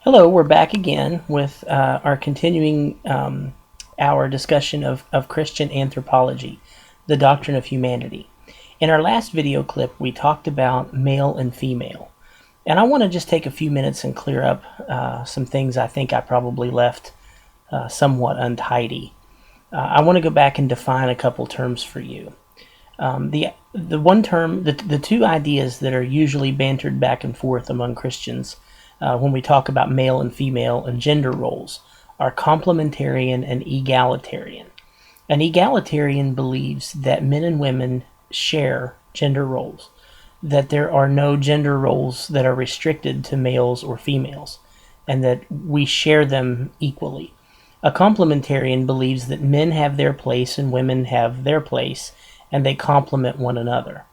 Hello, we're back again with our continuing our discussion of Christian anthropology, the doctrine of humanity. In our last video clip, we talked about male and female. And I want to just take a few minutes and clear up some things I think I probably left somewhat untidy. I want to go back and define a couple terms for you. The one term, the two ideas that are usually bantered back and forth among Christians when we talk about male and female and gender roles are complementarian and egalitarian. An egalitarian believes that men and women share gender roles, that there are no gender roles that are restricted to males or females, and that we share them equally. A complementarian believes that men have their place and women have their place, and they complement one another.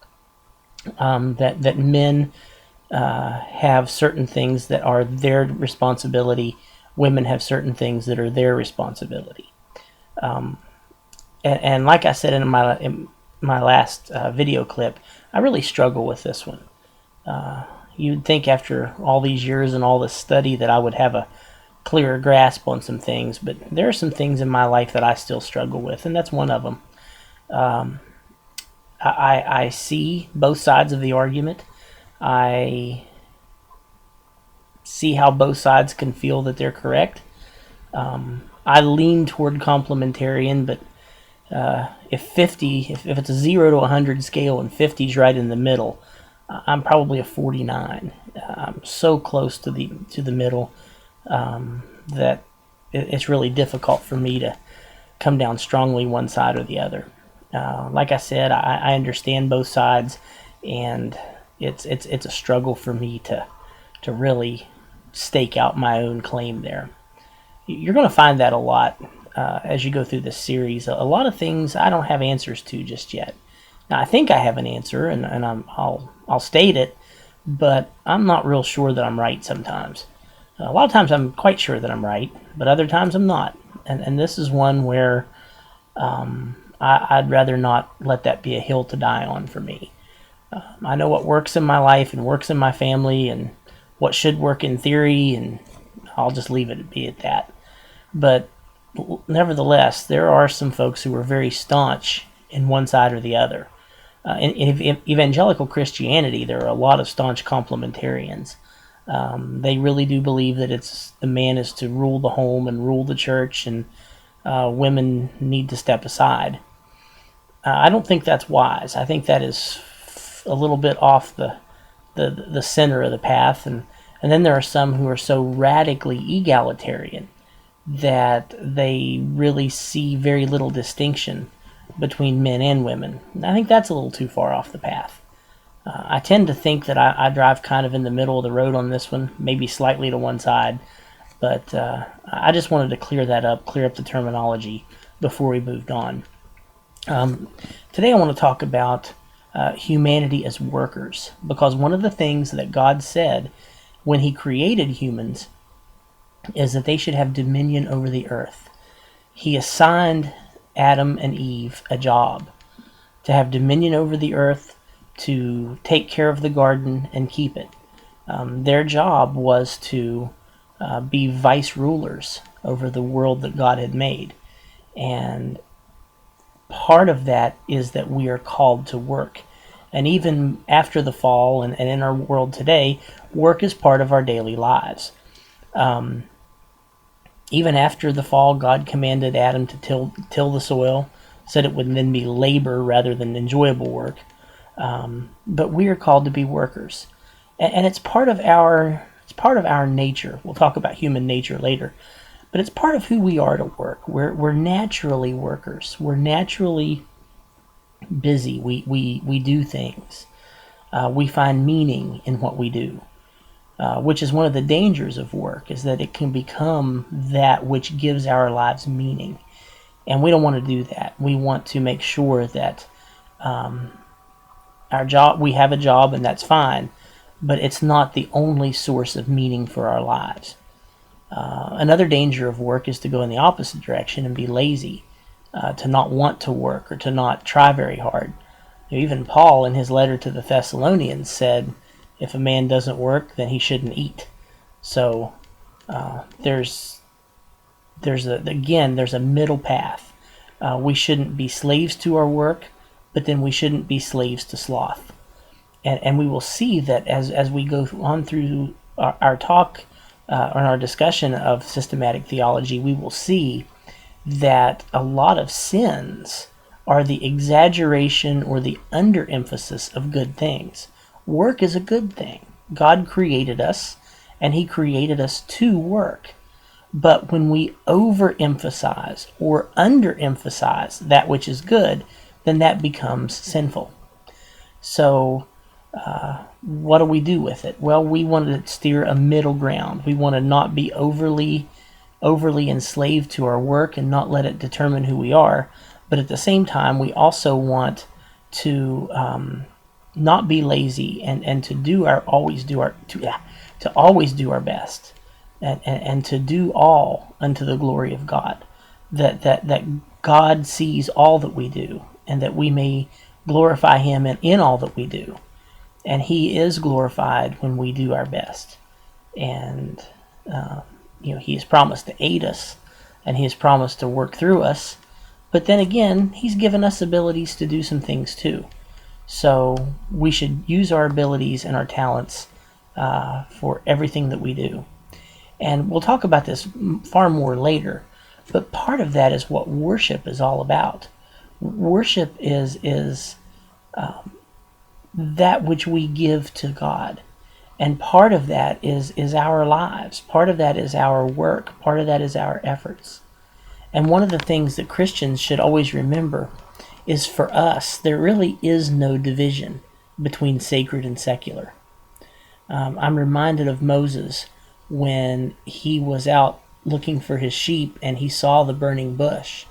That men have certain things that are their responsibility, women have certain things that are their responsibility. And like I said in my last video clip, I really struggle with this one. You'd think after all these years and all this study that I would have a clearer grasp on some things, but there are some things in my life that I still struggle with, and that's one of them. I see both sides of the argument. I see how both sides can feel that they're correct. I lean toward complementarian, but if it's a 0 to 100 scale and 50 is right in the middle, I'm probably a 49. I'm so close to the middle that it's really difficult for me to come down strongly one side or the other. Like I said, I understand both sides, and it's a struggle for me to really stake out my own claim there. You're going to find that a lot as you go through this series. A lot of things I don't have answers to just yet. Now I think I have an answer, and I'll state it, but I'm not real sure that I'm right sometimes. A lot of times I'm quite sure that I'm right, but other times I'm not. And this is one where I'd rather not let that be a hill to die on for me. I know what works in my life and works in my family and what should work in theory, and I'll just leave it be at that. But nevertheless, there are some folks who are very staunch in one side or the other. In evangelical Christianity, there are a lot of staunch complementarians. They really do believe that the man is to rule the home and rule the church, and women need to step aside. I don't think that's wise. I think that is a little bit off the center of the path, and then there are some who are so radically egalitarian that they really see very little distinction between men and women. And I think that's a little too far off the path. I tend to think that I drive kind of in the middle of the road on this one, maybe slightly to one side, but I just wanted to clear up the terminology before we moved on. Today I want to talk about humanity as workers, because one of the things that God said when he created humans is that they should have dominion over the earth. He assigned Adam and Eve a job to have dominion over the earth, to take care of the garden and keep it. Their job was to be vice rulers over the world that God had made. And part of that is that we are called to work. And even after the fall and in our world today, work is part of our daily lives. Even after the fall, God commanded Adam to till the soil, said it would then be labor rather than enjoyable work. But we are called to be workers, and it's part of our nature. We'll talk about human nature later, but it's part of who we are to work. We're naturally workers. We're naturally busy. We do things. We find meaning in what we do. Which is one of the dangers of work, is that it can become that which gives our lives meaning. And we don't want to do that. We want to make sure that we have a job, and that's fine, but it's not the only source of meaning for our lives. Another danger of work is to go in the opposite direction and be lazy, to not want to work or to not try very hard. Even Paul, in his letter to the Thessalonians, said, if a man doesn't work, then he shouldn't eat. So There's there's a middle path. We shouldn't be slaves to our work, but then we shouldn't be slaves to sloth. And we will see that as we go on through our talk and our discussion of systematic theology, we will see that a lot of sins are the exaggeration or the underemphasis of good things. Work is a good thing. God created us, and He created us to work. But when we overemphasize or underemphasize that which is good, then that becomes sinful. So, what do we do with it? Well, we want to steer a middle ground. We want to not be overly enslaved to our work and not let it determine who we are. But at the same time, we also want to not be lazy and to always do our best and to do all unto the glory of God. That God sees all that we do, and that we may glorify Him in all that we do. And He is glorified when we do our best. And He has promised to aid us, and He has promised to work through us. But then again, He's given us abilities to do some things too. So we should use our abilities and our talents for everything that we do. And we'll talk about this far more later. But part of that is what worship is all about. Worship is that which we give to God. And part of that is our lives. Part of that is our work. Part of that is our efforts. And one of the things that Christians should always remember is, for us, there really is no division between sacred and secular. I'm reminded of Moses when he was out looking for his sheep and he saw the burning bush.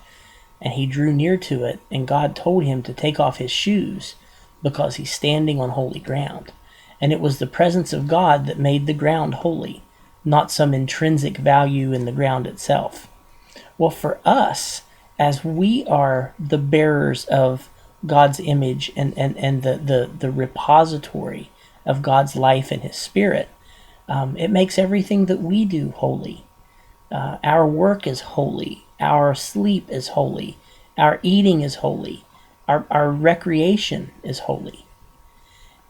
And he drew near to it, and God told him to take off his shoes because he's standing on holy ground. And it was the presence of God that made the ground holy, not some intrinsic value in the ground itself. Well, for us, as we are the bearers of God's image and the repository of God's life and His Spirit, it makes everything that we do holy. Our work is holy. Our sleep is holy. Our eating is holy. Our recreation is holy.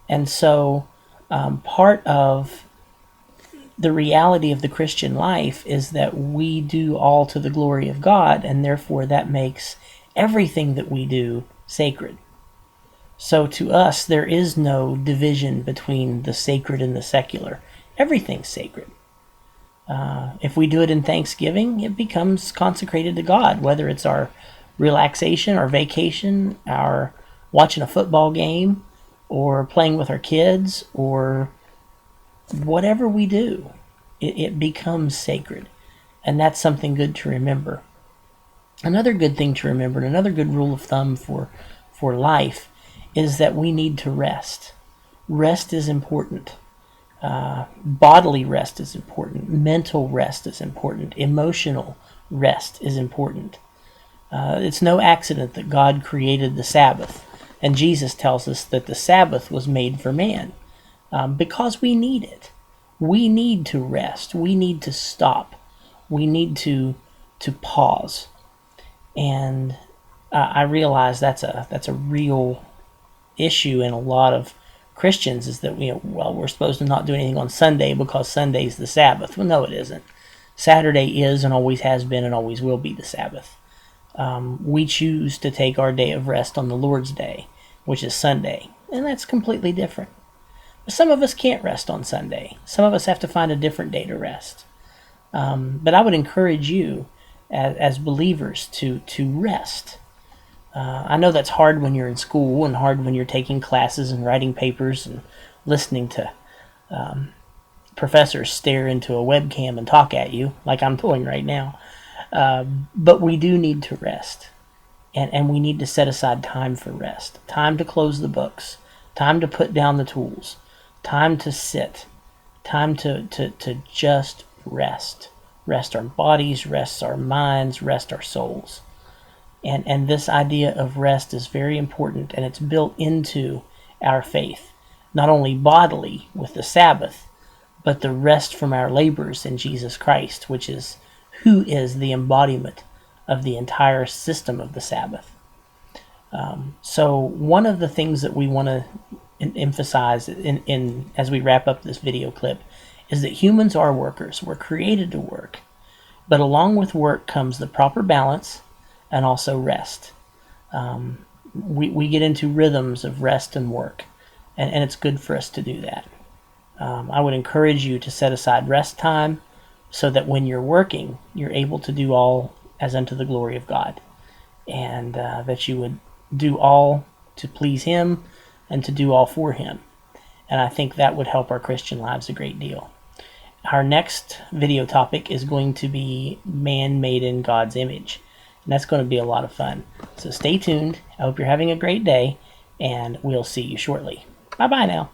And so part of the reality of the Christian life is that we do all to the glory of God, and therefore that makes everything that we do sacred. So to us, there is no division between the sacred and the secular. Everything's sacred. If we do it in Thanksgiving, it becomes consecrated to God, whether it's our relaxation, our vacation, our watching a football game, or playing with our kids, or whatever we do, it becomes sacred. And that's something good to remember. Another good thing to remember, and another good rule of thumb for life, is that we need to rest. Rest is important. Bodily rest is important. Mental rest is important. Emotional rest is important. It's no accident that God created the Sabbath. And Jesus tells us that the Sabbath was made for man. Because we need it. We need to rest. We need to stop. We need to pause. And I realize that's a real issue in a lot of Christians, is that we're supposed to not do anything on Sunday because Sunday's the Sabbath. Well, no, it isn't. Saturday is and always has been and always will be the Sabbath. We choose to take our day of rest on the Lord's Day, which is Sunday, and that's completely different. But some of us can't rest on Sunday. Some of us have to find a different day to rest. But I would encourage you as believers to rest. I know that's hard when you're in school and hard when you're taking classes and writing papers and listening to professors stare into a webcam and talk at you like I'm doing right now. But we do need to rest. And we need to set aside time for rest. Time to close the books. Time to put down the tools. Time to sit. Time to just rest. Rest our bodies, rest our minds, rest our souls. And this idea of rest is very important, and it's built into our faith. Not only bodily with the Sabbath, but the rest from our labors in Jesus Christ, which is who is the embodiment of the entire system of the Sabbath. So one of the things that we want to emphasize in as we wrap up this video clip is that humans are workers. We're created to work. But along with work comes the proper balance and also rest. We get into rhythms of rest and work, and it's good for us to do that. I would encourage you to set aside rest time so that when you're working, you're able to do all as unto the glory of God, and that you would do all to please Him and to do all for Him. And I think that would help our Christian lives a great deal. Our next video topic is going to be man made in God's image, and that's going to be a lot of fun. So stay tuned. I hope you're having a great day, and we'll see you shortly. Bye-bye now.